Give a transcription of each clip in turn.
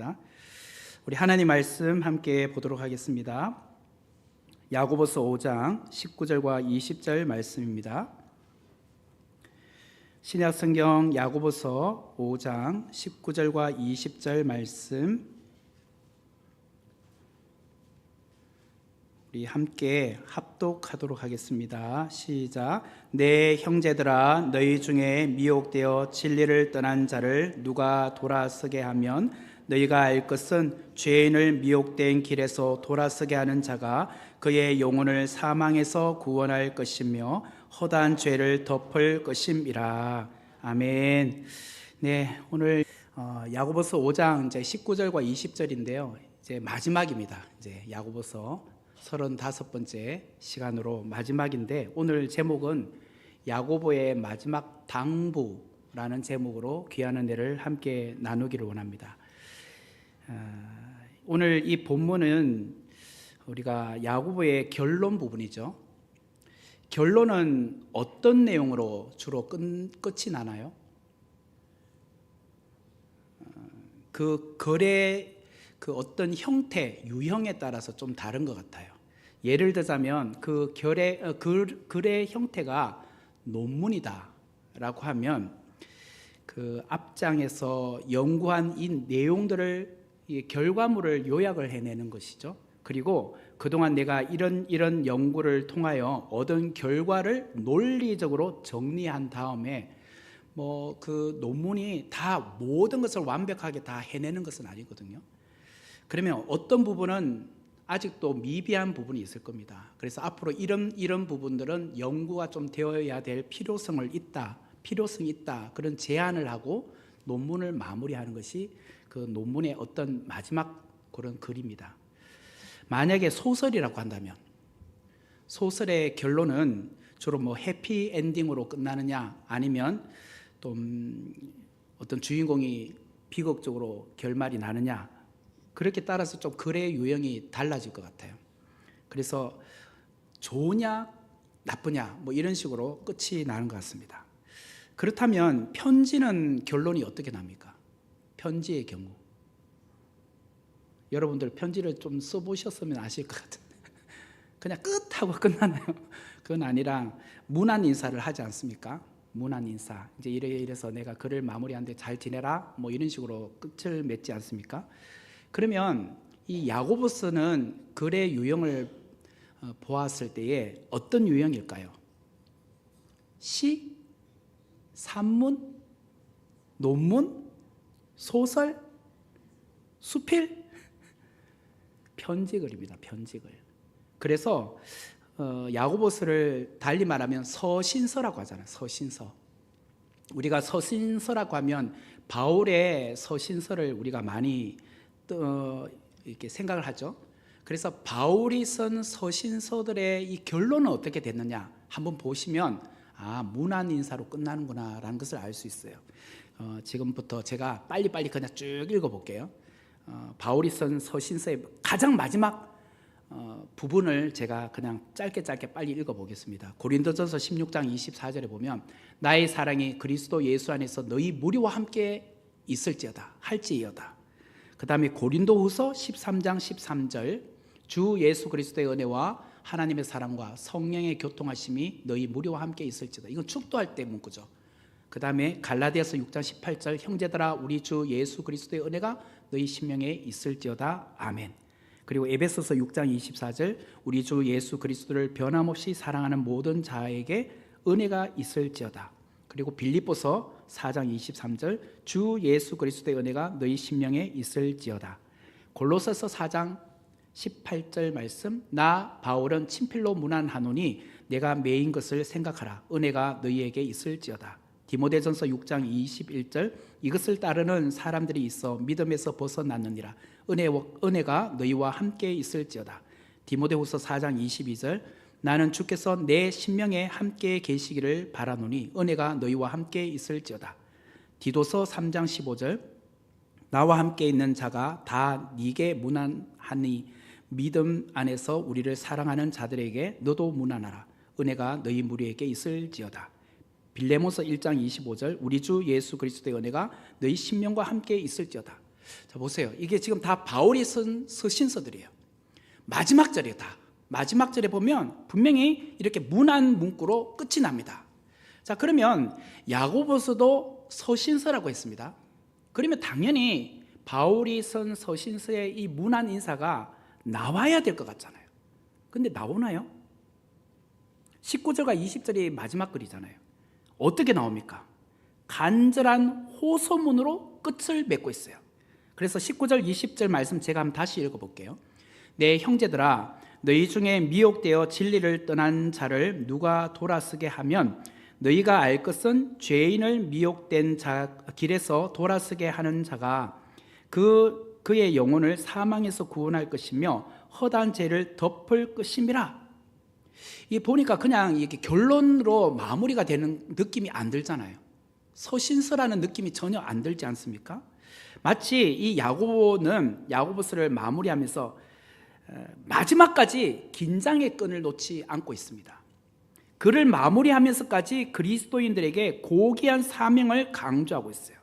하겠습니다. 우리 하나님 말씀 함께 보도록 하겠습니다. 야고보서 5장 19절과 20절 말씀입니다. 신약 성경 야고보서 5장 19절과 20절 말씀 우리 함께 합독하도록 하겠습니다. 시작. 내 형제들아, 너희 중에 미혹되어 진리를 떠난 자를 누가 돌아서게 하면 너희가 알 것은 죄인을 미혹된 길에서 돌아서게 하는 자가 그의 영혼을 사망에서 구원할 것이며 허다한 죄를 덮을 것임이라. 아멘. 네, 오늘 야고보서 5장 이제 19절과 20절인데요. 이제 마지막입니다. 이제 야고보서 35번째 시간으로 마지막인데, 오늘 제목은 야고보의 마지막 당부라는 제목으로 귀한 은혜를 함께 나누기를 원합니다. 오늘 이 본문은 우리가 야고보의 결론 부분이죠. 결론은 어떤 내용으로 주로 끝이 나나요? 그 글의 그 어떤 형태, 유형에 따라서 좀 다른 것 같아요. 예를 들자면 그 글의 형태가 논문이다라고 하면 그 앞장에서 연구한 이 내용들을, 이 결과물을 요약을 해내는 것이죠. 그리고 그동안 내가 이런 연구를 통하여 얻은 결과를 논리적으로 정리한 다음에 그 논문이 다 모든 것을 완벽하게 다 해내는 것은 아니거든요. 그러면 어떤 부분은 아직도 미비한 부분이 있을 겁니다. 그래서 앞으로 이런 부분들은 연구가 좀 되어야 될 필요성이 있다. 그런 제안을 하고 논문을 마무리하는 것이 그 논문의 어떤 마지막 그런 글입니다. 만약에 소설이라고 한다면 소설의 결론은 주로 해피 엔딩으로 끝나느냐, 아니면 또 어떤 주인공이 비극적으로 결말이 나느냐, 그렇게 따라서 좀 글의 유형이 달라질 것 같아요. 그래서 좋으냐 나쁘냐 이런 식으로 끝이 나는 것 같습니다. 그렇다면 편지는 결론이 어떻게 납니까? 편지의 경우 여러분들 편지를 좀 써보셨으면 아실 것 같은데 그냥 끝하고 끝나나요? 그건 아니라 문안 인사를 하지 않습니까? 문안 인사, 이제 이래서 내가 글을 마무리하는데 잘 지내라 이런 식으로 끝을 맺지 않습니까? 그러면 이 야고보서는 글의 유형을 보았을 때에 어떤 유형일까요? 시? 산문? 논문? 소설? 수필? 편지글입니다. 편지글. 그래서 야고보서를 달리 말하면 서신서라고 하잖아요. 서신서. 우리가 서신서라고 하면 바울의 서신서를 우리가 많이 이렇게 생각을 하죠. 그래서 바울이 쓴 서신서들의 이 결론은 어떻게 됐느냐 한번 보시면 문안 인사로 끝나는구나 라는 것을 알 수 있어요. 지금부터 제가 빨리 그냥 쭉 읽어볼게요. 바울이 쓴 서신서의 가장 마지막 부분을 제가 그냥 짧게 빨리 읽어보겠습니다. 고린도전서 16장 24절에 보면 나의 사랑이 그리스도 예수 안에서 너희 무리와 함께 있을지어다 할지어다. 그 다음에 고린도후서 13장 13절 주 예수 그리스도의 은혜와 하나님의 사랑과 성령의 교통하심이 너희 무리와 함께 있을지어다. 이건 축도할 때 문구죠. 그 다음에 갈라디아서 6장 18절 형제들아 우리 주 예수 그리스도의 은혜가 너희 심령에 있을지어다. 아멘. 그리고 에베소서 6장 24절 우리 주 예수 그리스도를 변함없이 사랑하는 모든 자에게 은혜가 있을지어다. 그리고 빌립보서 4장 23절 주 예수 그리스도의 은혜가 너희 심령에 있을지어다. 골로새서 4장 18절 말씀 나 바울은 친필로 문안하노니 내가 매인 것을 생각하라. 은혜가 너희에게 있을지어다. 디모데전서 6장 21절 이것을 따르는 사람들이 있어 믿음에서 벗어났느니라. 은혜가 너희와 함께 있을지어다. 디모데후서 4장 22절 나는 주께서 내 심령에 함께 계시기를 바라노니 은혜가 너희와 함께 있을지어다. 디도서 3장 15절 나와 함께 있는 자가 다 네게 문안하니 믿음 안에서 우리를 사랑하는 자들에게 너도 문안하라. 은혜가 너희 무리에게 있을지어다. 빌레몬서 1장 25절 우리 주 예수 그리스도의 은혜가 너희 심령과 함께 있을지어다. 자, 보세요. 이게 지금 다 바울이 쓴 서신서들이에요. 마지막 절이에요, 다. 마지막 절에 보면 분명히 이렇게 문안 문구로 끝이 납니다. 자, 그러면 야고보서도 서신서라고 했습니다. 그러면 당연히 바울이 쓴 서신서의 이 문안 인사가 나와야 될 것 같잖아요. 근데 나오나요? 19절과 20절이 마지막 글이잖아요. 어떻게 나옵니까? 간절한 호소문으로 끝을 맺고 있어요. 그래서 19절 20절 말씀 제가 한번 다시 읽어볼게요. 내 형제들아, 너희 중에 미혹되어 진리를 떠난 자를 누가 돌아서게 하면 너희가 알 것은 죄인을 미혹된 자 길에서 돌아서게 하는 자가 그의 영혼을 사망에서 구원할 것이며 허다한 죄를 덮을 것임이라. 이 보니까 그냥 이렇게 결론으로 마무리가 되는 느낌이 안 들잖아요. 서신서라는 느낌이 전혀 안 들지 않습니까? 마치 이 야고보서를 마무리하면서 마지막까지 긴장의 끈을 놓지 않고 있습니다. 그를 마무리하면서까지 그리스도인들에게 고귀한 사명을 강조하고 있어요.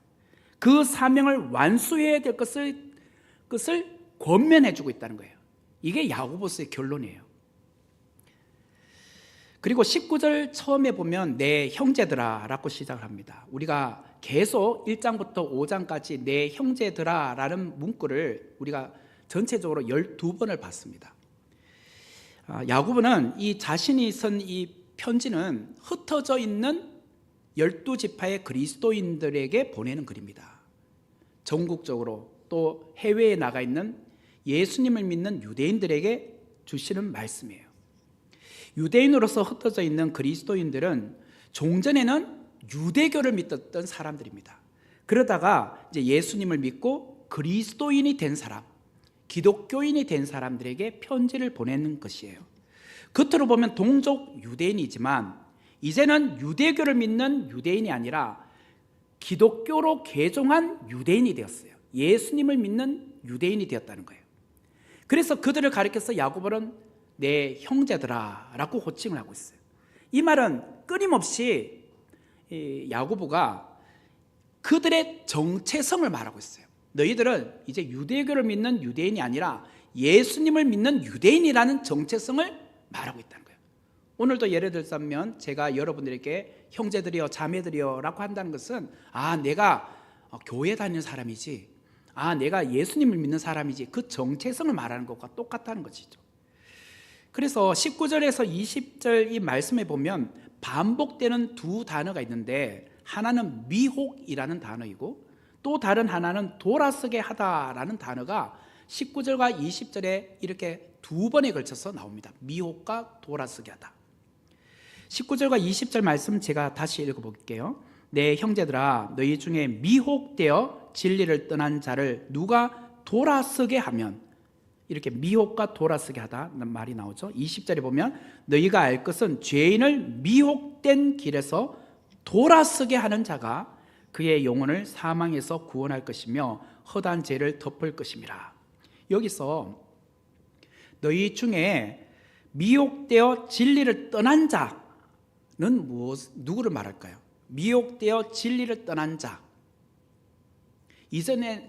그 사명을 완수해야 될 것을 권면해 주고 있다는 거예요. 이게 야고보서의 결론이에요. 그리고 19절 처음에 보면 내 형제들아 라고 시작을 합니다. 우리가 계속 1장부터 5장까지 내 형제들아 라는 문구를 우리가 전체적으로 12번을 봤습니다. 야고보는 이 자신이 쓴 이 편지는 흩어져 있는 12지파의 그리스도인들에게 보내는 글입니다. 전국적으로 또 해외에 나가 있는 예수님을 믿는 유대인들에게 주시는 말씀이에요. 유대인으로서 흩어져 있는 그리스도인들은 종전에는 유대교를 믿었던 사람들입니다. 그러다가 이제 예수님을 믿고 그리스도인이 된 사람, 기독교인이 된 사람들에게 편지를 보내는 것이에요. 겉으로 보면 동족 유대인이지만 이제는 유대교를 믿는 유대인이 아니라 기독교로 개종한 유대인이 되었어요. 예수님을 믿는 유대인이 되었다는 거예요. 그래서 그들을 가리켜서 야고보는 내 형제들아 라고 호칭을 하고 있어요. 이 말은 끊임없이 야고보가 그들의 정체성을 말하고 있어요. 너희들은 이제 유대교를 믿는 유대인이 아니라 예수님을 믿는 유대인이라는 정체성을 말하고 있다는 거예요. 오늘도 예를 들자면 제가 여러분들에게 형제들이여 자매들이여 라고 한다는 것은 내가 교회 다니는 사람이지, 내가 예수님을 믿는 사람이지, 그 정체성을 말하는 것과 똑같다는 것이죠. 그래서 19절에서 20절 이 말씀에 보면 반복되는 두 단어가 있는데 하나는 미혹이라는 단어이고 또 다른 하나는 돌아서게 하다라는 단어가 19절과 20절에 이렇게 두 번에 걸쳐서 나옵니다. 미혹과 돌아서게 하다. 19절과 20절 말씀 제가 다시 읽어볼게요. 내 형제들아, 너희 중에 미혹되어 진리를 떠난 자를 누가 돌아서게 하면, 이렇게 미혹과 돌아서게 하다는 말이 나오죠. 20절에 보면 너희가 알 것은 죄인을 미혹된 길에서 돌아서게 하는 자가 그의 영혼을 사망에서 구원할 것이며 허다한 죄를 덮을 것임이라. 여기서 너희 중에 미혹되어 진리를 떠난 자는 누구를 말할까요? 미혹되어 진리를 떠난 자.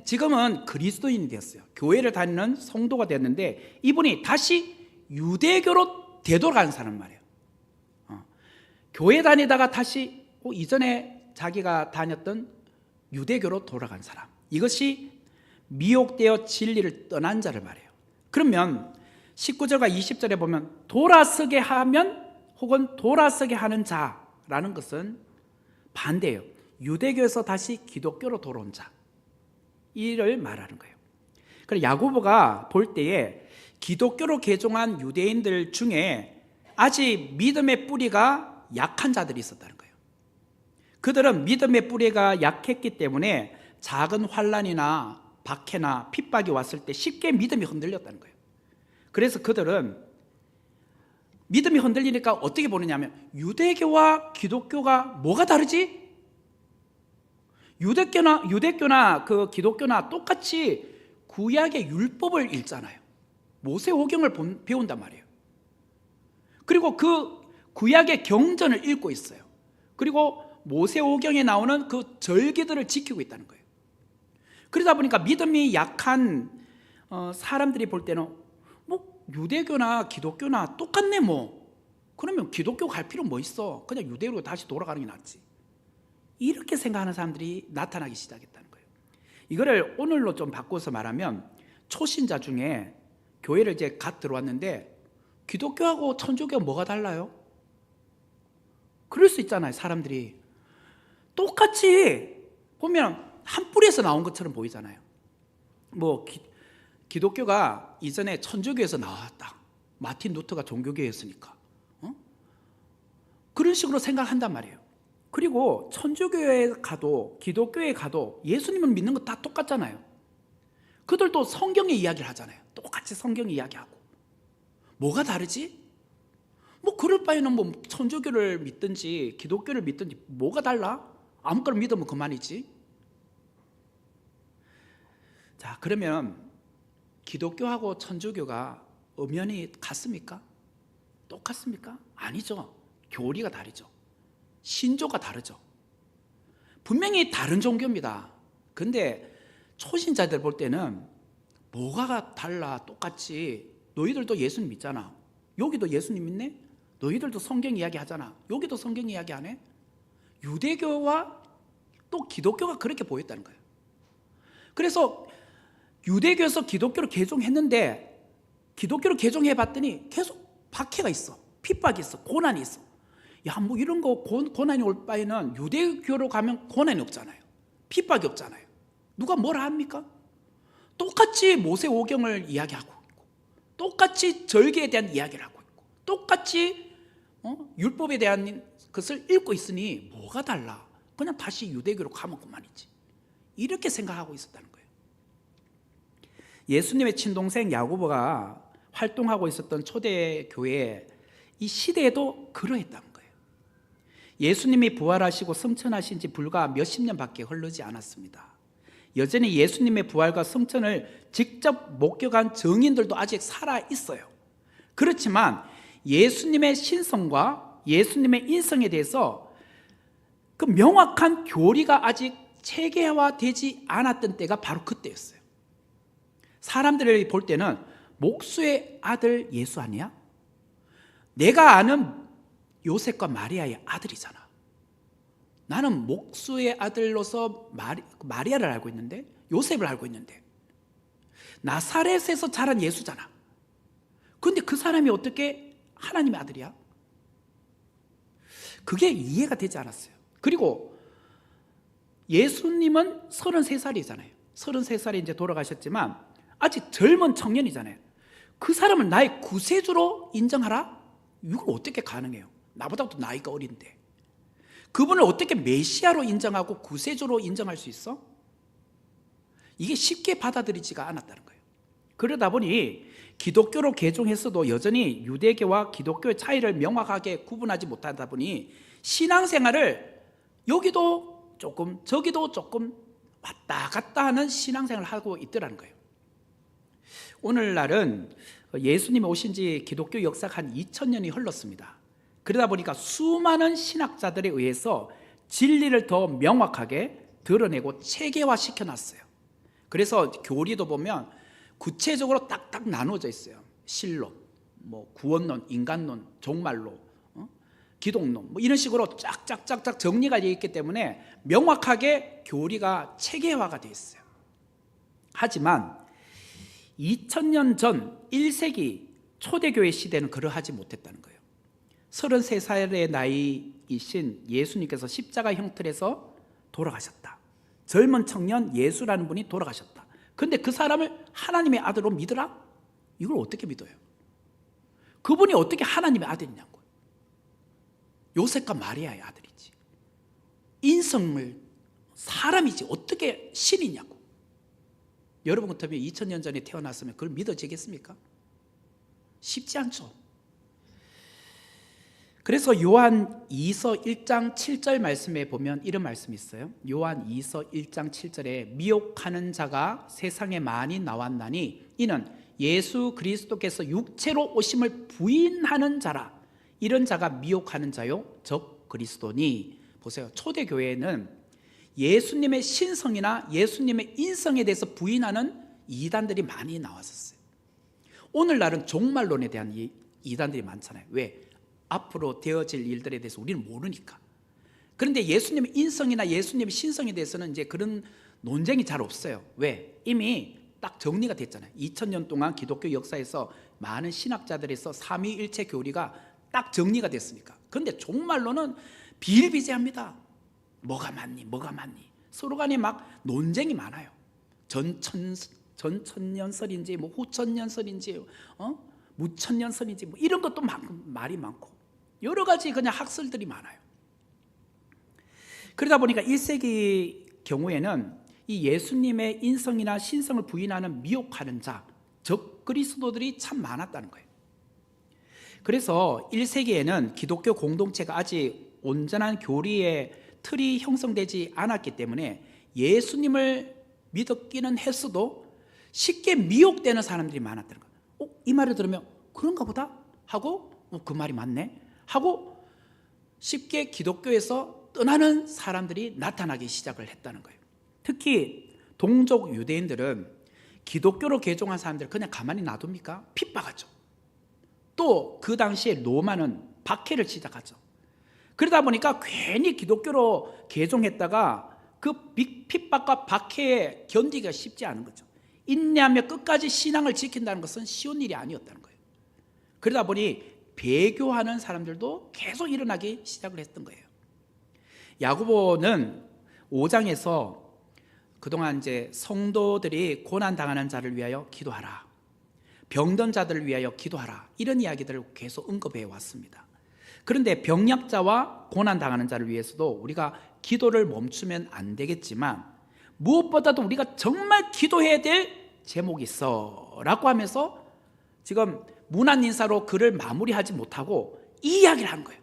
지금은 그리스도인이 되었어요. 교회를 다니는 성도가 되었는데 이분이 다시 유대교로 되돌아가는 사람 말이에요. 교회 다니다가 다시 이전에 자기가 다녔던 유대교로 돌아간 사람. 이것이 미혹되어 진리를 떠난 자를 말해요. 그러면 19절과 20절에 보면 돌아서게 하면 혹은 돌아서게 하는 자라는 것은 반대예요. 유대교에서 다시 기독교로 돌아온 자, 이를 말하는 거예요. 그래서 야고보가 볼 때에 기독교로 개종한 유대인들 중에 아직 믿음의 뿌리가 약한 자들이 있었다는 거예요. 그들은 믿음의 뿌리가 약했기 때문에 작은 환난이나 박해나 핍박이 왔을 때 쉽게 믿음이 흔들렸다는 거예요. 그래서 그들은 믿음이 흔들리니까 어떻게 보느냐면 유대교와 기독교가 뭐가 다르지? 유대교나 그 기독교나 똑같이 구약의 율법을 읽잖아요. 모세오경을 배운단 말이에요. 그리고 그 구약의 경전을 읽고 있어요. 그리고 모세오경에 나오는 그 절기들을 지키고 있다는 거예요. 그러다 보니까 믿음이 약한 사람들이 볼 때는 뭐 유대교나 기독교나 똑같네 뭐. 그러면 기독교 갈 필요 뭐 있어? 그냥 유대교로 다시 돌아가는 게 낫지. 이렇게 생각하는 사람들이 나타나기 시작했다는 거예요. 이거를 오늘로 좀 바꿔서 말하면 초신자 중에 교회를 이제 갓 들어왔는데 기독교하고 천주교가 뭐가 달라요? 그럴 수 있잖아요. 사람들이 똑같이 보면 한 뿌리에서 나온 것처럼 보이잖아요. 뭐 기독교가 이전에 천주교에서 나왔다. 마틴 루터가 종교개혁했으니까 그런 식으로 생각한단 말이에요. 그리고 천주교에 가도 기독교에 가도 예수님을 믿는 거 다 똑같잖아요. 그들도 성경의 이야기를 하잖아요. 똑같이 성경 이야기하고. 뭐가 다르지? 뭐 그럴 바에는 뭐 천주교를 믿든지 기독교를 믿든지 뭐가 달라? 아무거나 믿으면 그만이지. 자, 그러면 기독교하고 천주교가 엄연히 같습니까? 똑같습니까? 아니죠. 교리가 다르죠. 신조가 다르죠. 분명히 다른 종교입니다. 근데 초신자들 볼 때는 뭐가 달라? 똑같지. 너희들도 예수님 믿잖아. 여기도 예수님 믿네? 너희들도 성경 이야기 하잖아. 여기도 성경 이야기 안 해? 유대교와 또 기독교가 그렇게 보였다는 거예요. 그래서 유대교에서 기독교로 개종했는데 기독교로 개종해 봤더니 계속 박해가 있어. 핍박이 있어. 고난이 있어. 야, 뭐 이런 거 고난이 올 바에는 유대교로 가면 고난이 없잖아요. 핍박이 없잖아요. 누가 뭐라 합니까? 똑같이 모세오경을 이야기하고 있고 똑같이 절기에 대한 이야기를 하고 있고 똑같이 율법에 대한 것을 읽고 있으니 뭐가 달라? 그냥 다시 유대교로 가면 그만이지. 이렇게 생각하고 있었다는 거예요. 예수님의 친동생 야고보가 활동하고 있었던 초대교회 이 시대에도 그러했다는 거예요. 예수님이 부활하시고 승천하신 지 불과 몇십 년밖에 흐르지 않았습니다. 여전히 예수님의 부활과 승천을 직접 목격한 증인들도 아직 살아 있어요. 그렇지만 예수님의 신성과 예수님의 인성에 대해서 그 명확한 교리가 아직 체계화되지 않았던 때가 바로 그때였어요. 사람들이 볼 때는 목수의 아들 예수 아니야? 내가 아는 요셉과 마리아의 아들이잖아. 나는 목수의 아들로서 마리아를 알고 있는데 요셉을 알고 있는데 나사렛에서 자란 예수잖아. 그런데 그 사람이 어떻게 하나님의 아들이야? 그게 이해가 되지 않았어요. 그리고 예수님은 33살이잖아요. 33살에 이제 돌아가셨지만 아직 젊은 청년이잖아요. 그 사람을 나의 구세주로 인정하라? 이거 어떻게 가능해요? 나보다도 나이가 어린데 그분을 어떻게 메시아로 인정하고 구세주로 인정할 수 있어? 이게 쉽게 받아들이지가 않았다는 거예요. 그러다 보니 기독교로 개종했어도 여전히 유대교와 기독교의 차이를 명확하게 구분하지 못하다 보니 신앙생활을 여기도 조금 저기도 조금 왔다 갔다 하는 신앙생활을 하고 있더라는 거예요. 오늘날은 예수님이 오신 지 기독교 역사가 한 2000년이 흘렀습니다. 그러다 보니까 수많은 신학자들에 의해서 진리를 더 명확하게 드러내고 체계화 시켜놨어요. 그래서 교리도 보면 구체적으로 딱딱 나누어져 있어요. 신론, 뭐 구원론, 인간론, 종말론, 기독론 뭐 이런 식으로 쫙쫙쫙쫙 정리가 되어 있기 때문에 명확하게 교리가 체계화가 되어 있어요. 하지만 2000년 전 1세기 초대교회 시대는 그러하지 못했다는 거예요. 33살의 나이이신 예수님께서 십자가 형틀에서 돌아가셨다. 젊은 청년 예수라는 분이 돌아가셨다. 그런데 그 사람을 하나님의 아들로 믿으라? 이걸 어떻게 믿어요? 그분이 어떻게 하나님의 아들이냐고요. 요셉과 마리아의 아들이지. 인성을 사람이지 어떻게 신이냐고. 여러분 같으면 2000년 전에 태어났으면 그걸 믿어지겠습니까? 쉽지 않죠. 그래서 요한 2서 1장 7절 말씀에 보면 이런 말씀이 있어요. 요한 2서 1장 7절에 미혹하는 자가 세상에 많이 나왔나니 이는 예수 그리스도께서 육체로 오심을 부인하는 자라. 이런 자가 미혹하는 자요 적 그리스도니. 보세요. 초대교회는 예수님의 신성이나 예수님의 인성에 대해서 부인하는 이단들이 많이 나왔었어요. 오늘날은 종말론에 대한 이단들이 많잖아요. 왜? 앞으로 되어질 일들에 대해서 우리는 모르니까. 그런데 예수님의 인성이나 예수님의 신성에 대해서는 이제 그런 논쟁이 잘 없어요. 왜? 이미 딱 정리가 됐잖아요. 2000년 동안 기독교 역사에서 많은 신학자들에서 삼위일체 교리가 딱 정리가 됐으니까. 그런데 종말론은 비일비재합니다. 뭐가 맞니? 뭐가 맞니? 서로 간에 막 논쟁이 많아요. 전천년설인지 뭐 후천년설인지 무천년설인지 뭐 이런 것도 말이 많고 여러 가지 그냥 학설들이 많아요. 그러다 보니까 1세기 경우에는 이 예수님의 인성이나 신성을 부인하는 미혹하는 자, 적 그리스도들이 참 많았다는 거예요. 그래서 1세기에는 기독교 공동체가 아직 온전한 교리의 틀이 형성되지 않았기 때문에 예수님을 믿었기는 했어도 쉽게 미혹되는 사람들이 많았다는 거예요. 이 말을 들으면 그런가 보다 하고 그 말이 맞네 하고 쉽게 기독교에서 떠나는 사람들이 나타나기 시작을 했다는 거예요. 특히 동족 유대인들은 기독교로 개종한 사람들을 그냥 가만히 놔둡니까? 핍박하죠. 또 그 당시에 로마는 박해를 시작하죠. 그러다 보니까 괜히 기독교로 개종했다가 그 핍박과 박해에 견디기가 쉽지 않은 거죠. 인내하며 끝까지 신앙을 지킨다는 것은 쉬운 일이 아니었다는 거예요. 그러다 보니 배교하는 사람들도 계속 일어나기 시작을 했던 거예요. 야고보는 5장에서 그동안 이제 성도들이 고난당하는 자를 위하여 기도하라, 병든 자들을 위하여 기도하라, 이런 이야기들을 계속 언급해 왔습니다. 그런데 병약자와 고난당하는 자를 위해서도 우리가 기도를 멈추면 안 되겠지만 무엇보다도 우리가 정말 기도해야 될 제목이 있어 라고 하면서 지금 문안인사로 글을 마무리하지 못하고 이 이야기를 하는 거예요.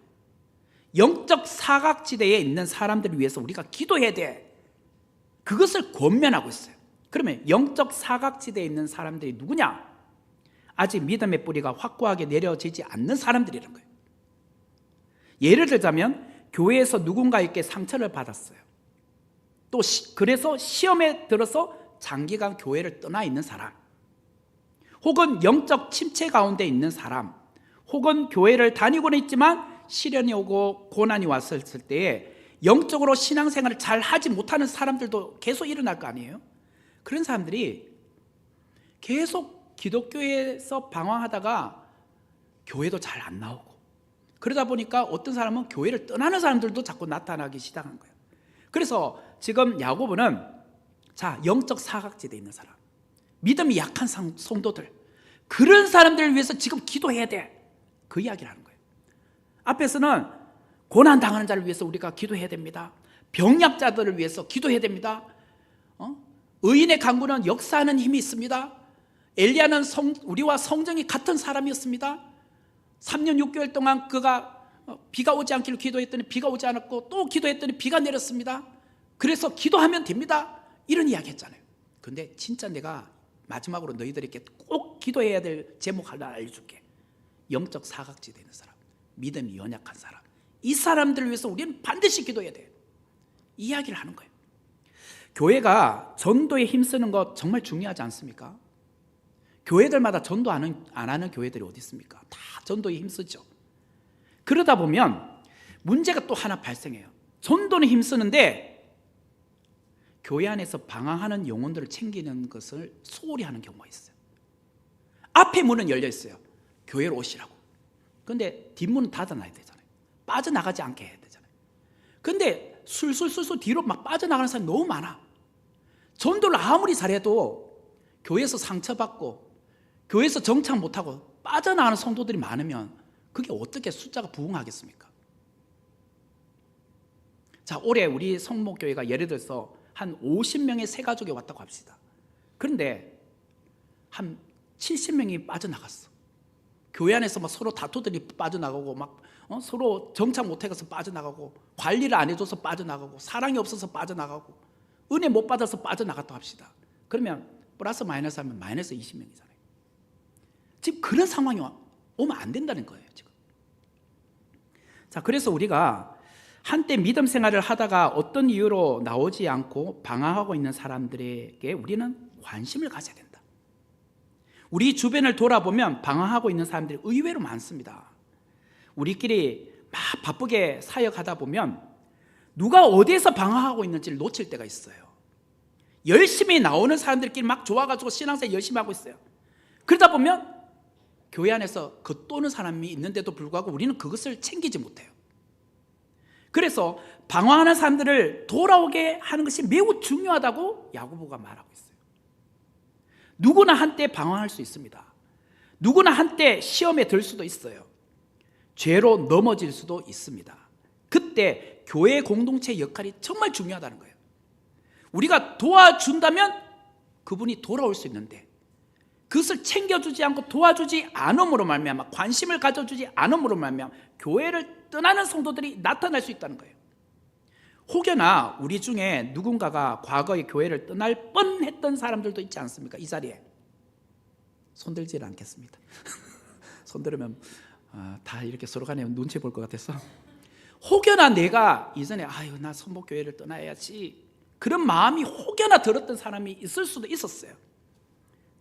영적 사각지대에 있는 사람들을 위해서 우리가 기도해야 돼. 그것을 권면하고 있어요. 그러면 영적 사각지대에 있는 사람들이 누구냐? 아직 믿음의 뿌리가 확고하게 내려지지 않는 사람들이라는 거예요. 예를 들자면 교회에서 누군가에게 상처를 받았어요. 또 그래서 시험에 들어서 장기간 교회를 떠나 있는 사람, 혹은 영적 침체 가운데 있는 사람, 혹은 교회를 다니고는 있지만 시련이 오고 고난이 왔을 때에 영적으로 신앙생활을 잘 하지 못하는 사람들도 계속 일어날 거 아니에요? 그런 사람들이 계속 기독교에서 방황하다가 교회도 잘 안 나오고, 그러다 보니까 어떤 사람은 교회를 떠나는 사람들도 자꾸 나타나기 시작한 거예요. 그래서 지금 야고보는 자, 영적 사각지대에 있는 사람, 믿음이 약한 성도들, 그런 사람들을 위해서 지금 기도해야 돼, 그 이야기를 하는 거예요. 앞에서는 고난당하는 자를 위해서 우리가 기도해야 됩니다. 병약자들을 위해서 기도해야 됩니다. 의인의 강구는 역사하는 힘이 있습니다. 엘리야는 우리와 성정이 같은 사람이었습니다. 3년 6개월 동안 그가 비가 오지 않기를 기도했더니 비가 오지 않았고, 또 기도했더니 비가 내렸습니다. 그래서 기도하면 됩니다, 이런 이야기 했잖아요. 근데 진짜 내가 마지막으로 너희들에게 꼭 기도해야 될 제목 하나 알려줄게. 영적 사각지대에 있는 사람, 믿음이 연약한 사람, 이 사람들을 위해서 우리는 반드시 기도해야 돼, 이 이야기를 하는 거예요. 교회가 전도에 힘쓰는 것 정말 중요하지 않습니까? 교회들마다 전도 안 하는 교회들이 어디 있습니까? 다 전도에 힘쓰죠. 그러다 보면 문제가 또 하나 발생해요. 전도는 힘쓰는데 교회 안에서 방황하는 영혼들을 챙기는 것을 소홀히 하는 경우가 있어요. 앞에 문은 열려 있어요. 교회로 오시라고. 그런데 뒷문은 닫아놔야 되잖아요. 빠져나가지 않게 해야 되잖아요. 그런데 술술 뒤로 막 빠져나가는 사람이 너무 많아. 전도를 아무리 잘해도 교회에서 상처받고 교회에서 정착 못하고 빠져나가는 성도들이 많으면 그게 어떻게 숫자가 부응하겠습니까? 자, 올해 우리 성목교회가 예를 들어서 한 50명의 새 가족이 왔다고 합시다. 그런데 한 70명이 빠져나갔어. 교회 안에서 막 서로 다투들이 빠져나가고, 막 서로 정착 못해서 빠져나가고, 관리를 안 해줘서 빠져나가고, 사랑이 없어서 빠져나가고, 은혜 못 받아서 빠져나갔다고 합시다. 그러면 플러스 마이너스 하면 마이너스 20명이잖아요. 지금 그런 상황이 오면 안 된다는 거예요, 지금. 자, 그래서 우리가 한때 믿음 생활을 하다가 어떤 이유로 나오지 않고 방황하고 있는 사람들에게 우리는 관심을 가져야 된다. 우리 주변을 돌아보면 방황하고 있는 사람들이 의외로 많습니다. 우리끼리 막 바쁘게 사역하다 보면 누가 어디에서 방황하고 있는지를 놓칠 때가 있어요. 열심히 나오는 사람들끼리 막 좋아가지고 신앙생활 열심히 하고 있어요. 그러다 보면 교회 안에서 겉도는 사람이 있는데도 불구하고 우리는 그것을 챙기지 못해요. 그래서 방황하는 사람들을 돌아오게 하는 것이 매우 중요하다고 야고보가 말하고 있어요. 누구나 한때 방황할 수 있습니다. 누구나 한때 시험에 들 수도 있어요. 죄로 넘어질 수도 있습니다. 그때 교회 공동체의 역할이 정말 중요하다는 거예요. 우리가 도와준다면 그분이 돌아올 수 있는데 그것을 챙겨주지 않고 도와주지 않음으로 말미암아, 관심을 가져주지 않음으로 말미암아 교회를 떠나는 성도들이 나타날 수 있다는 거예요. 혹여나 우리 중에 누군가가 과거에 교회를 떠날 뻔했던 사람들도 있지 않습니까? 이 자리에 손들지는 않겠습니다. 손들으면 다 이렇게 서로 간에 눈치 볼 것 같아서, 혹여나 내가 이전에 나 선목교회를 떠나야지 그런 마음이 혹여나 들었던 사람이 있을 수도 있었어요.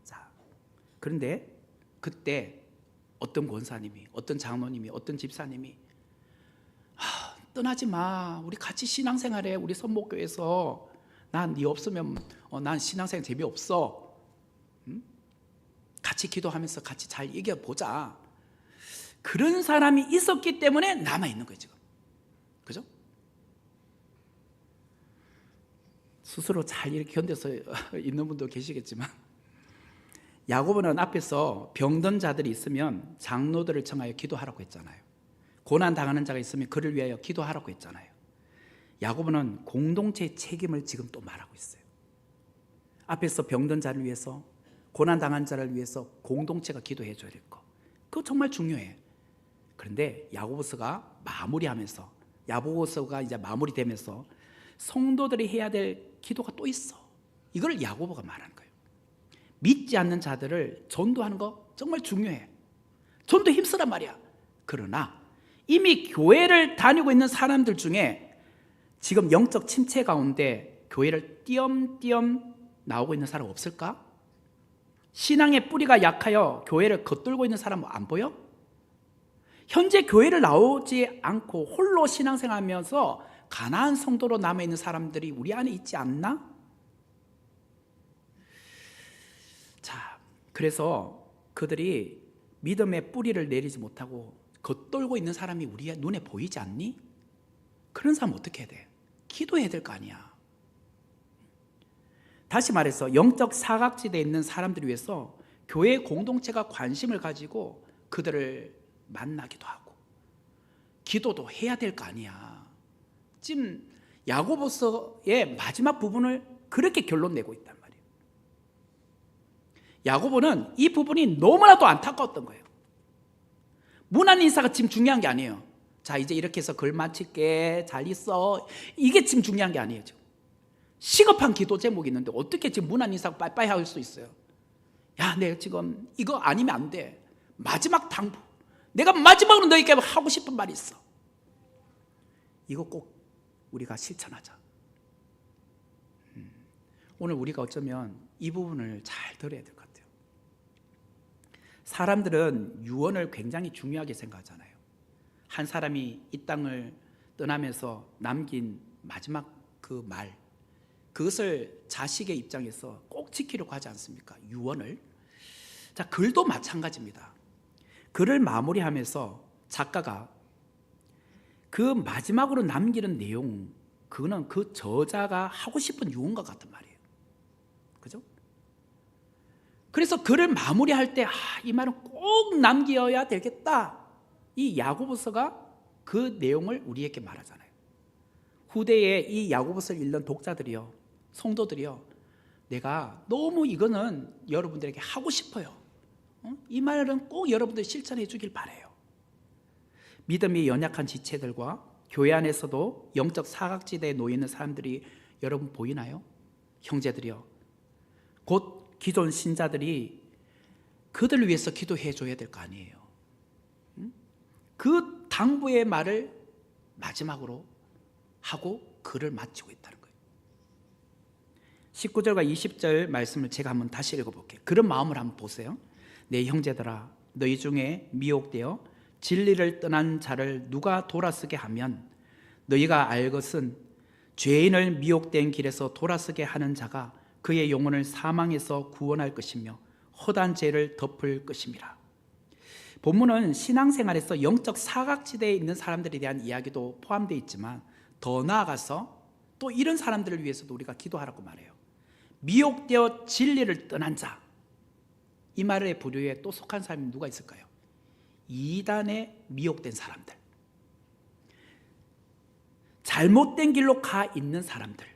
자, 그런데 그때 어떤 권사님이, 어떤 장로님이, 어떤 집사님이 떠나지 마, 우리 같이 신앙생활해, 우리 선목교회에서 난 네 없으면 난 신앙생활 재미없어, 같이 기도하면서 같이 잘 이겨보자, 그런 사람이 있었기 때문에 남아있는 거예요 지금. 그죠? 스스로 잘 이렇게 견뎌서 있는 분도 계시겠지만, 야고보는 앞에서 병든 자들이 있으면 장로들을 청하여 기도하라고 했잖아요. 고난 당하는 자가 있으면 그를 위하여 기도하라고 했잖아요. 야고보는 공동체의 책임을 지금 또 말하고 있어요. 앞에서 병든 자를 위해서, 고난 당한 자를 위해서 공동체가 기도해 줘야 될 거, 그거 정말 중요해. 그런데 야고보서가 마무리하면서, 야고보서가 이제 마무리되면서 성도들이 해야 될 기도가 또 있어. 이걸 야고보가 말하는 거예요. 믿지 않는 자들을 전도하는 거 정말 중요해. 전도 힘쓰란 말이야. 그러나 이미 교회를 다니고 있는 사람들 중에 지금 영적 침체 가운데 교회를 띄엄띄엄 나오고 있는 사람 없을까? 신앙의 뿌리가 약하여 교회를 겉돌고 있는 사람 안 보여? 현재 교회를 나오지 않고 홀로 신앙생활하면서 가난한 성도로 남아있는 사람들이 우리 안에 있지 않나? 자, 그래서 그들이 믿음의 뿌리를 내리지 못하고 겉돌고 있는 사람이 우리의 눈에 보이지 않니? 그런 사람 어떻게 해야 돼? 기도해야 될 거 아니야. 다시 말해서 영적 사각지대에 있는 사람들을 위해서 교회 공동체가 관심을 가지고 그들을 만나기도 하고 기도도 해야 될 거 아니야. 지금 야고보서의 마지막 부분을 그렇게 결론 내고 있단 말이에요. 야고보는 이 부분이 너무나도 안타까웠던 거예요. 무난 인사가 지금 중요한 게 아니에요. 자, 이제 이렇게 해서 글 마칠게, 잘 있어, 이게 지금 중요한 게 아니에요. 지금 시급한 기도 제목이 있는데 어떻게 지금 무난 인사가 빠이빠이 할 수 있어요? 야, 내가 지금 이거 아니면 안 돼, 마지막 당부, 내가 마지막으로 너에게 하고 싶은 말이 있어, 이거 꼭 우리가 실천하자. 오늘 우리가 어쩌면 이 부분을 잘 들어야 될 것 같아요. 사람들은 유언을 굉장히 중요하게 생각하잖아요. 한 사람이 이 땅을 떠나면서 남긴 마지막 그 말, 그것을 자식의 입장에서 꼭 지키려고 하지 않습니까? 유언을. 자, 글도 마찬가지입니다. 글을 마무리하면서 작가가 그 마지막으로 남기는 내용, 그거는 그 저자가 하고 싶은 유언과 같은 말이에요. 그죠? 그래서 글을 마무리할 때 이 말은 꼭 남겨야 되겠다, 이 야고보서가 그 내용을 우리에게 말하잖아요. 후대에 이 야고보서를 읽는 독자들이요, 성도들이요, 내가 너무 이거는 여러분들에게 하고 싶어요. 이 말은 꼭 여러분들이 실천해 주길 바라요. 믿음이 연약한 지체들과 교회 안에서도 영적 사각지대에 놓여 있는 사람들이 여러분 보이나요? 형제들이요, 곧 기존 신자들이 그들을 위해서 기도해 줘야 될 거 아니에요. 그 당부의 말을 마지막으로 하고 글을 마치고 있다는 거예요. 19절과 20절 말씀을 제가 한번 다시 읽어볼게요. 그런 마음을 한번 보세요. 내 형제들아, 너희 중에 미혹되어 진리를 떠난 자를 누가 돌아서게 하면 너희가 알 것은 죄인을 미혹된 길에서 돌아서게 하는 자가 그의 영혼을 사망에서 구원할 것이며 허다한 죄를 덮을 것임이라. 본문은 신앙생활에서 영적 사각지대에 있는 사람들에 대한 이야기도 포함되어 있지만 더 나아가서 또 이런 사람들을 위해서도 우리가 기도하라고 말해요. 미혹되어 진리를 떠난 자, 이 말의 부류에 또 속한 사람이 누가 있을까요? 이단에 미혹된 사람들, 잘못된 길로 가 있는 사람들,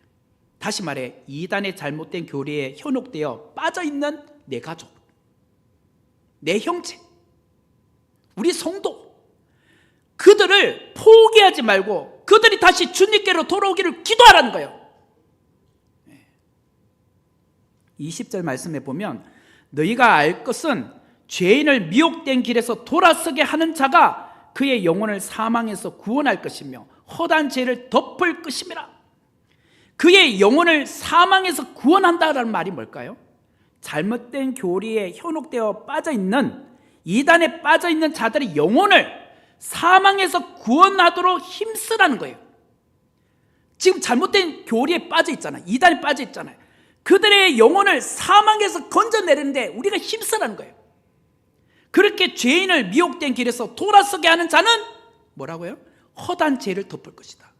다시 말해 이단의 잘못된 교리에 현혹되어 빠져있는 내 가족, 내 형제, 우리 성도, 그들을 포기하지 말고 그들이 다시 주님께로 돌아오기를 기도하라는 거예요. 20절 말씀에 보면 너희가 알 것은 죄인을 미혹된 길에서 돌아서게 하는 자가 그의 영혼을 사망에서 구원할 것이며 허다한 죄를 덮을 것임이라. 그의 영혼을 사망에서 구원한다라는 말이 뭘까요? 잘못된 교리에 현혹되어 빠져있는, 이단에 빠져있는 자들의 영혼을 사망에서 구원하도록 힘쓰라는 거예요. 지금 잘못된 교리에 빠져있잖아요. 이단에 빠져있잖아요. 그들의 영혼을 사망에서 건져내는데 우리가 힘쓰라는 거예요. 그렇게 죄인을 미혹된 길에서 돌아서게 하는 자는 뭐라고요? 허다한 죄를 덮을 것이다.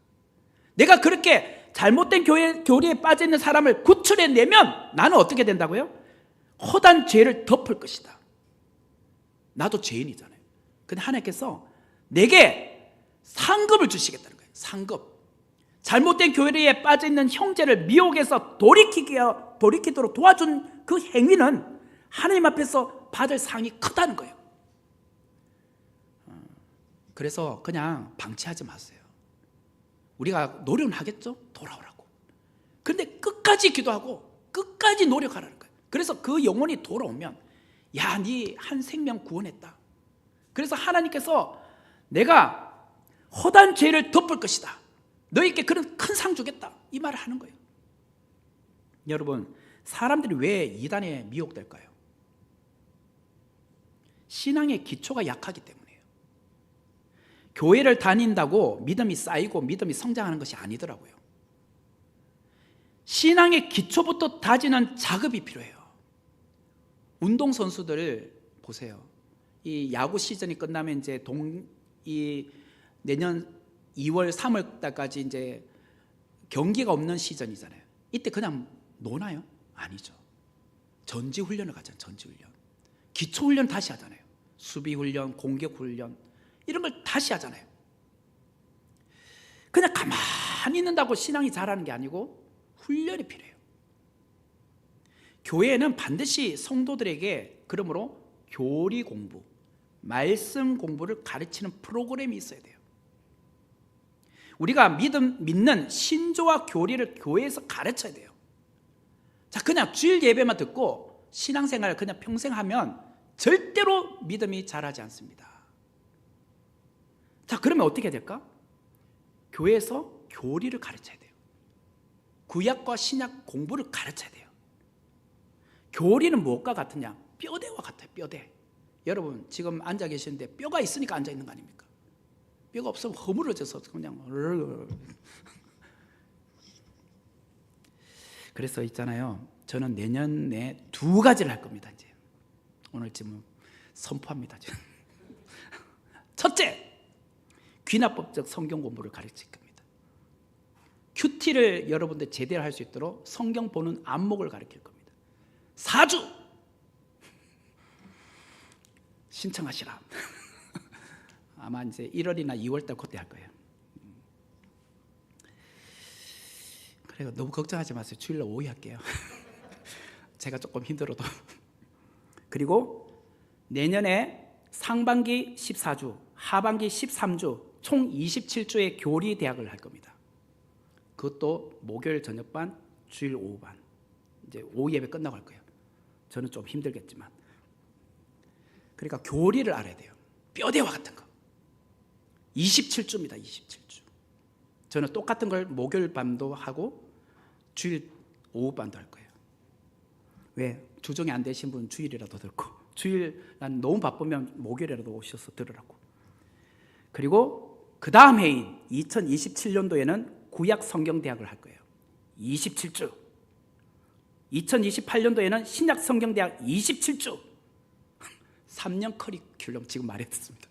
내가 그렇게 잘못된 교리에 빠져있는 사람을 구출해내면 나는 어떻게 된다고요? 허다한 죄를 덮을 것이다. 나도 죄인이잖아요. 근데 하나님께서 내게 상급을 주시겠다는 거예요. 상급. 잘못된 교리에 빠져있는 형제를 미혹해서 돌이키도록 도와준 그 행위는 하나님 앞에서 받을 상이 크다는 거예요. 그래서 그냥 방치하지 마세요. 우리가 노력은 하겠죠? 돌아오라고. 그런데 끝까지 기도하고 끝까지 노력하라는 거예요. 그래서 그 영혼이 돌아오면 야, 네 한 생명 구원했다. 그래서 하나님께서 내가 허다한 죄를 덮을 것이다. 너희에게 그런 큰 상 주겠다. 이 말을 하는 거예요. 여러분, 사람들이 왜 이단에 미혹될까요? 신앙의 기초가 약하기 때문이에요. 교회를 다닌다고 믿음이 쌓이고 믿음이 성장하는 것이 아니더라고요. 신앙의 기초부터 다지는 작업이 필요해요. 운동선수들 보세요. 이 야구 시즌이 끝나면 이제 내년 2월, 3월 달까지 이제 경기가 없는 시즌이잖아요. 이때 그냥 노나요? 아니죠. 전지훈련을 가잖아요. 전지훈련. 기초훈련 다시 하잖아요. 수비훈련, 공격훈련 이런 걸 다시 하잖아요. 그냥 가만히 있는다고 신앙이 자라는 게 아니고 훈련이 필요해요. 교회는 반드시 성도들에게 그러므로 교리 공부, 말씀 공부를 가르치는 프로그램이 있어야 돼요. 우리가 믿는 신조와 교리를 교회에서 가르쳐야 돼요. 자, 그냥 주일 예배만 듣고 신앙생활을 그냥 평생 하면 절대로 믿음이 자라지 않습니다. 자, 그러면 어떻게 될까? 교회에서 교리를 가르쳐야 돼요. 구약과 신약 공부를 가르쳐야 돼요. 교리는 무엇과 같으냐? 뼈대와 같아요. 뼈대. 여러분 지금 앉아 계시는데 뼈가 있으니까 앉아 있는 거 아닙니까? 뼈가 없으면 허물어져서 그냥. 그래서 있잖아요. 저는 내년에 2가지를 할 겁니다. 이제 오늘 지금 선포합니다. 지금. 첫째, 귀납법적 성경 공부를 가르칠 겁니다. 큐티를 여러분들 제대로 할 수 있도록 성경 보는 안목을 가르칠 겁니다. 4주 신청하시라. 아마 이제 1월이나 2월달 그때 할 거예요. 그래서 너무 걱정하지 마세요. 주일날 5회 할게요. 제가 조금 힘들어도. 그리고 내년에 상반기 14주, 하반기 13주, 총 27주의 교리 대학을 할 겁니다. 그것도 목요일 저녁반, 주일 오후반. 이제 오후 예배 끝나고 할 거예요. 저는 좀 힘들겠지만. 그러니까 교리를 알아야 돼요. 뼈대와 같은 거. 27주입니다. 27주. 저는 똑같은 걸 목요일 밤도 하고 주일 오후 밤도 할 거예요. 왜? 주정이 안 되신 분 주일이라도 듣고, 주일 난 너무 바쁘면 목요일이라도 오셔서 들으라고. 그리고 그 다음 해인 2027년도에는 구약 성경대학을 할 거예요. 27주. 2028년도에는 신약 성경대학 27주. 3년 커리큘럼 지금 말했습니다.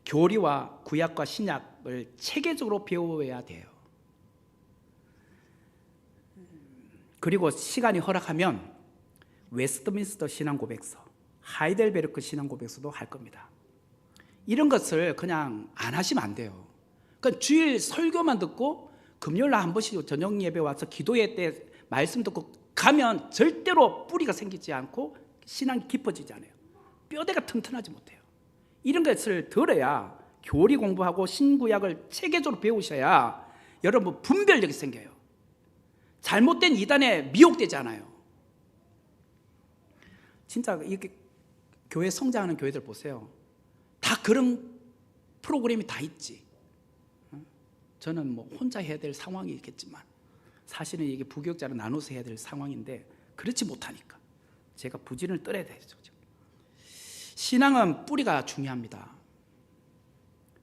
교리와 구약과 신약을 체계적으로 배워야 돼요. 그리고 시간이 허락하면 웨스트민스터 신앙고백서, 하이델베르크 신앙고백서도 할 겁니다. 이런 것을 그냥 안 하시면 안 돼요. 그러니까 주일 설교만 듣고 금요일날 한 번씩 저녁 예배 와서 기도회 때 말씀 듣고 가면 절대로 뿌리가 생기지 않고 신앙이 깊어지지 않아요. 뼈대가 튼튼하지 못해요. 이런 것을 들어야 교리 공부하고 신구약을 체계적으로 배우셔야 여러분 분별력이 생겨요. 잘못된 이단에 미혹되지 않아요. 진짜 이렇게 교회 성장하는 교회들 보세요. 다 그런 프로그램이 다 있지. 저는 뭐 혼자 해야 될 상황이 있겠지만 사실은 이게 부교육자를 나눠서 해야 될 상황인데 그렇지 못하니까 제가 부진을 떨어야 되죠. 신앙은 뿌리가 중요합니다.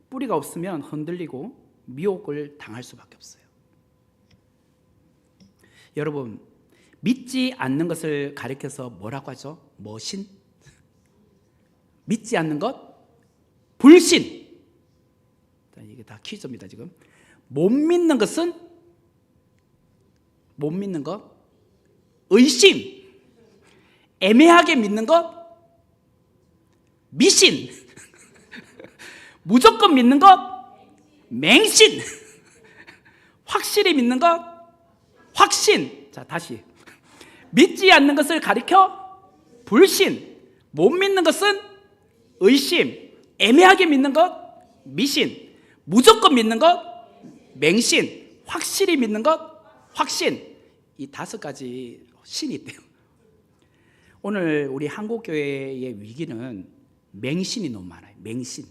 뿌리가 없으면 흔들리고 미혹을 당할 수밖에 없어요. 여러분, 믿지 않는 것을 가리켜서 뭐라고 하죠? 머신? 믿지 않는 것? 불신. 이게 다 퀴즈입니다. 지금 못 믿는 것은 못 믿는 것, 의심. 애매하게 믿는 것, 미신. 무조건 믿는 것, 맹신. 확실히 믿는 것, 확신. 자, 다시. 믿지 않는 것을 가리켜 불신. 못 믿는 것은 의심. 애매하게 믿는 것, 미신. 무조건 믿는 것, 맹신. 확실히 믿는 것, 확신. 이 5가지 신이 있대요. 오늘 우리 한국교회의 위기는 맹신이 너무 많아요. 맹신.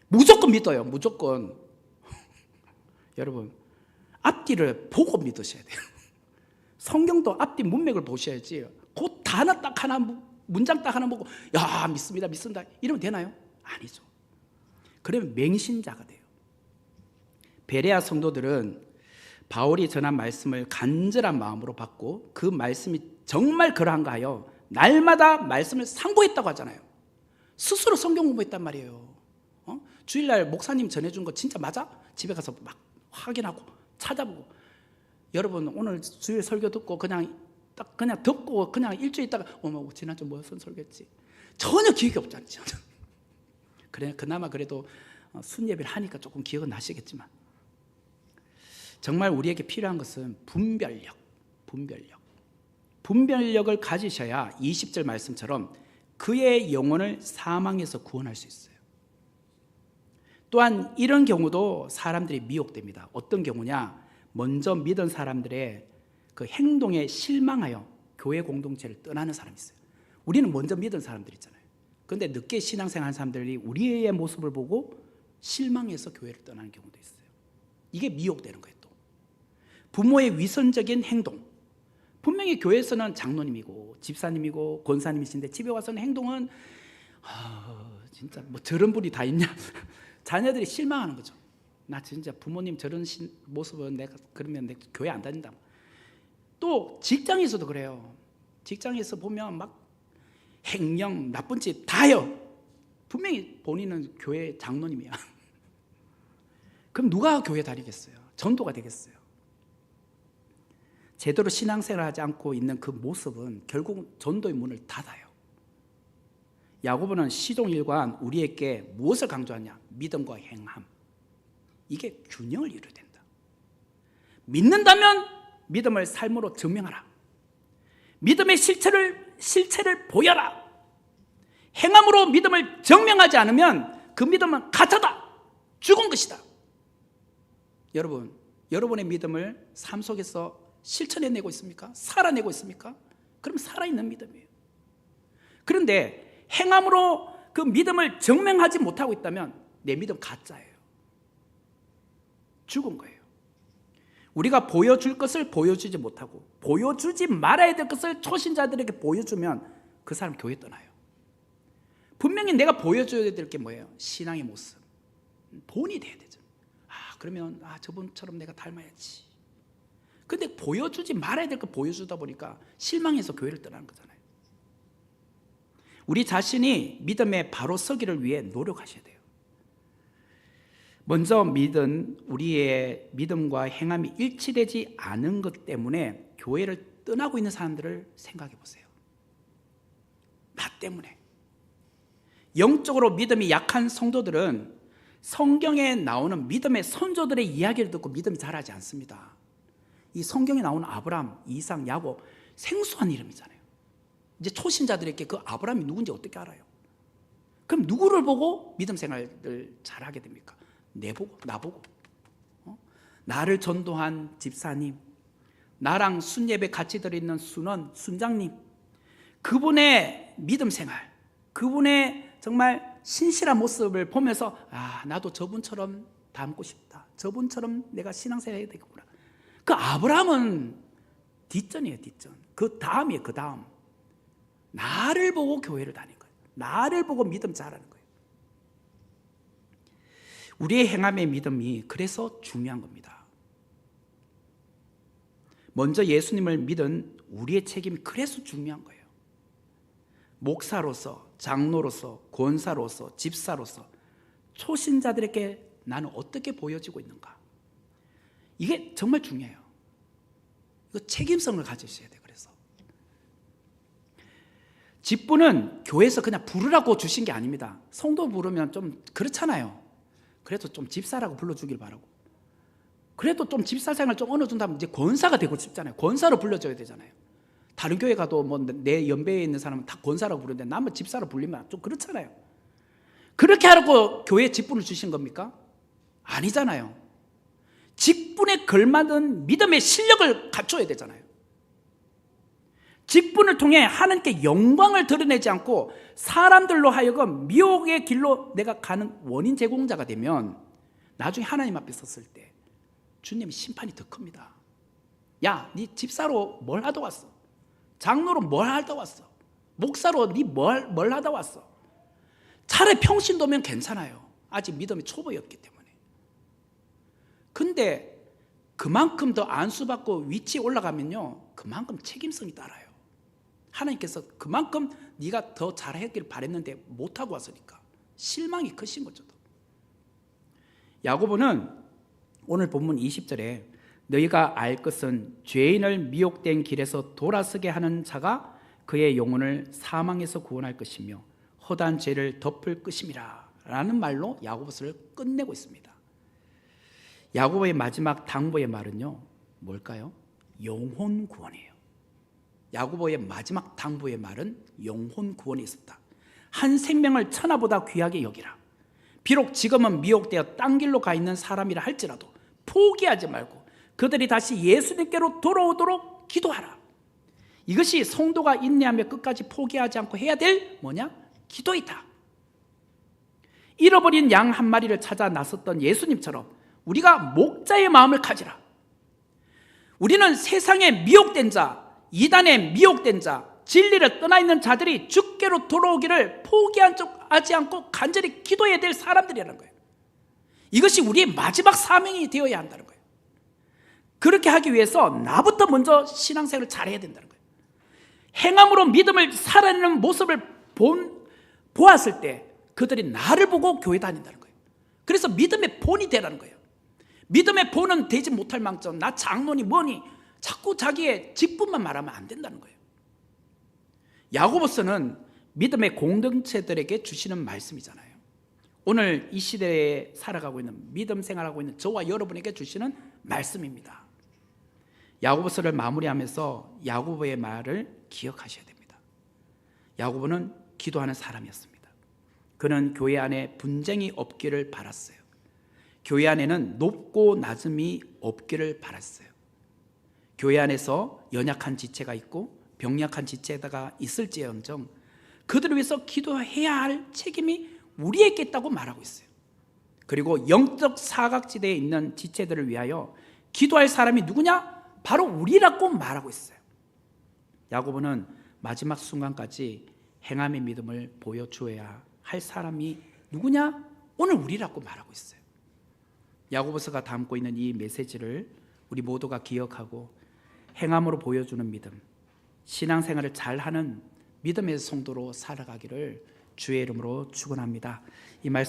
무조건 믿어요. 무조건. 여러분, 앞뒤를 보고 믿으셔야 돼요. 성경도 앞뒤 문맥을 보셔야지. 그 단어 딱 하나, 문장 딱 하나 보고 야, 믿습니다, 믿습니다 이러면 되나요? 아니죠. 그러면 맹신자가 돼요. 베레아 성도들은 바울이 전한 말씀을 간절한 마음으로 받고 그 말씀이 정말 그러한가 하여 날마다 말씀을 상고했다고 하잖아요. 스스로 성경 공부했단 말이에요. 주일날 목사님 전해준 거 진짜 맞아? 집에 가서 막 확인하고 찾아보고. 여러분, 오늘 주일 설교 듣고 그냥 듣고 그냥 일주일 있다가 어머, 지난주 무슨 설교했지? 전혀 기억이 없잖아요. 그래, 그나마 그래도 순예배를 하니까 조금 기억은 나시겠지만 정말 우리에게 필요한 것은 분별력을 가지셔야 20절 말씀처럼 그의 영혼을 사망에서 구원할 수 있어요. 또한 이런 경우도 사람들이 미혹됩니다. 어떤 경우냐? 먼저 믿은 사람들의 그 행동에 실망하여 교회 공동체를 떠나는 사람이 있어요. 우리는 먼저 믿은 사람들 있잖아요. 그런데 늦게 신앙생활하는 사람들이 우리의 모습을 보고 실망해서 교회를 떠나는 경우도 있어요. 이게 미혹되는 거예요. 또 부모의 위선적인 행동. 분명히 교회에서는 장로님이고 집사님이고 권사님이신데 집에 와서는 행동은 진짜 뭐 저런 분이 다 있냐. 자녀들이 실망하는 거죠. 나 진짜 부모님 저런 모습은 내가 그러면 내 교회 안 다닌다. 또 직장에서도 그래요. 직장에서 보면 막 행령 나쁜 짓 다 해요. 분명히 본인은 교회 장로님이야. 그럼 누가 교회 다니겠어요? 전도가 되겠어요? 제대로 신앙생활을 하지 않고 있는 그 모습은 결국 전도의 문을 닫아요. 야고보는 시종 1관 우리에게 무엇을 강조하냐? 믿음과 행함. 이게 균형을 이루어야 된다. 믿는다면 믿음을 삶으로 증명하라. 믿음의 실체를 보여라. 행함으로 믿음을 증명하지 않으면 그 믿음은 가짜다. 죽은 것이다. 여러분, 여러분의 믿음을 삶 속에서 실천해내고 있습니까? 살아내고 있습니까? 그럼 살아있는 믿음이에요. 그런데 행함으로 그 믿음을 증명하지 못하고 있다면 내 믿음 가짜예요. 죽은 거예요. 우리가 보여줄 것을 보여주지 못하고 보여주지 말아야 될 것을 초신자들에게 보여주면 그 사람 교회 떠나요. 분명히 내가 보여줘야 될 게 뭐예요? 신앙의 모습, 본이 돼야 되죠. 그러면 저분처럼 내가 닮아야지. 근데 보여주지 말아야 될 거 보여주다 보니까 실망해서 교회를 떠나는 거잖아요. 우리 자신이 믿음에 바로 서기를 위해 노력하셔야 돼요. 먼저 우리의 믿음과 행함이 일치되지 않은 것 때문에 교회를 떠나고 있는 사람들을 생각해 보세요. 나 때문에. 영적으로 믿음이 약한 성도들은 성경에 나오는 믿음의 선조들의 이야기를 듣고 믿음이 자라지 않습니다. 이 성경에 나오는 아브라함, 이삭, 야곱, 생소한 이름이잖아요. 이제 초신자들에게 그 아브라함이 누군지 어떻게 알아요? 그럼 누구를 보고 믿음 생활을 잘하게 됩니까? 나보고. 나를 전도한 집사님, 나랑 순예배 같이 들어있는 순원, 순장님, 그분의 믿음 생활, 그분의 정말 신실한 모습을 보면서 나도 저분처럼 닮고 싶다. 저분처럼 내가 신앙생활 해야 되겠구나. 그 아브라함은 뒷전이에요, 뒷전. 그 다음이에요, 그 다음. 나를 보고 교회를 다닌 거예요. 나를 보고 믿음 잘하는 거예요. 우리의 행함의 믿음이 그래서 중요한 겁니다. 먼저 예수님을 믿은 우리의 책임이 그래서 중요한 거예요. 목사로서, 장로로서, 권사로서, 집사로서 초신자들에게 나는 어떻게 보여지고 있는가? 이게 정말 중요해요. 이거 책임성을 가지셔야 돼요. 그래서 직분은 교회에서 그냥 부르라고 주신 게 아닙니다. 성도 부르면 좀 그렇잖아요. 그래도 좀 집사라고 불러주길 바라고, 그래도 좀 집사 생활 좀 어느 정도 하면 이제 권사가 되고 싶잖아요. 권사로 불러줘야 되잖아요. 다른 교회 가도 뭐 내 연배에 있는 사람은 다 권사라고 부르는데 남은 집사로 불리면 좀 그렇잖아요. 그렇게 하라고 교회에 직분을 주신 겁니까? 아니잖아요. 직분에 걸맞은 믿음의 실력을 갖춰야 되잖아요. 직분을 통해 하나님께 영광을 드러내지 않고 사람들로 하여금 미혹의 길로 내가 가는 원인 제공자가 되면 나중에 하나님 앞에 섰을 때 주님의 심판이 더 큽니다. 야, 네 집사로 뭘 하다 왔어? 장로로 뭘 하다 왔어? 목사로 네 뭘 하다 왔어? 차라리 평신도면 괜찮아요. 아직 믿음이 초보였기 때문에. 근데 그만큼 더 안수받고 위치에 올라가면요, 그만큼 책임성이 따라요. 하나님께서 그만큼 네가 더 잘하길 바랬는데 못하고 왔으니까 실망이 크신 거죠. 야고보는 오늘 본문 20절에 너희가 알 것은 죄인을 미혹된 길에서 돌아서게 하는 자가 그의 영혼을 사망에서 구원할 것이며 허다한 죄를 덮을 것임이라 라는 말로 야고보서를 끝내고 있습니다. 야고보의 마지막 당부의 말은요, 뭘까요? 영혼 구원이에요. 야고보의 마지막 당부의 말은 영혼 구원이 있었다. 한 생명을 천하보다 귀하게 여기라. 비록 지금은 미혹되어 딴 길로 가 있는 사람이라 할지라도 포기하지 말고 그들이 다시 예수님께로 돌아오도록 기도하라. 이것이 성도가 인내하며 끝까지 포기하지 않고 해야 될 기도이다. 잃어버린 양 한 마리를 찾아 나섰던 예수님처럼 우리가 목자의 마음을 가지라. 우리는 세상에 미혹된 자, 이단에 미혹된 자, 진리를 떠나 있는 자들이 주께로 돌아오기를 포기하지 않고 간절히 기도해야 될 사람들이라는 거예요. 이것이 우리의 마지막 사명이 되어야 한다는 거예요. 그렇게 하기 위해서 나부터 먼저 신앙생활을 잘해야 된다는 거예요. 행함으로 믿음을 살아내는 모습을 보았을 때 그들이 나를 보고 교회 다닌다는 거예요. 그래서 믿음의 본이 되라는 거예요. 믿음의 본은 되지 못할 망정 나 장로니 뭐니 자꾸 자기의 직분만 말하면 안 된다는 거예요. 야고보서는 믿음의 공동체들에게 주시는 말씀이잖아요. 오늘 이 시대에 살아가고 있는 믿음 생활하고 있는 저와 여러분에게 주시는 말씀입니다. 야고보서를 마무리하면서 야고보의 말을 기억하셔야 됩니다. 야고보는 기도하는 사람이었습니다. 그는 교회 안에 분쟁이 없기를 바랐어요. 교회 안에는 높고 낮음이 없기를 바랐어요. 교회 안에서 연약한 지체가 있고 병약한 지체가 있을지언정 그들을 위해서 기도해야 할 책임이 우리에게 있다고 말하고 있어요. 그리고 영적 사각지대에 있는 지체들을 위하여 기도할 사람이 누구냐? 바로 우리라고 말하고 있어요. 야고보는 마지막 순간까지 행함의 믿음을 보여주어야 할 사람이 누구냐? 오늘 우리라고 말하고 있어요. 야고보서가 담고 있는 이 메시지를 우리 모두가 기억하고 행함으로 보여주는 믿음, 신앙생활을 잘하는 믿음의 성도로 살아가기를 주의 이름으로 축원합니다. 이 말씀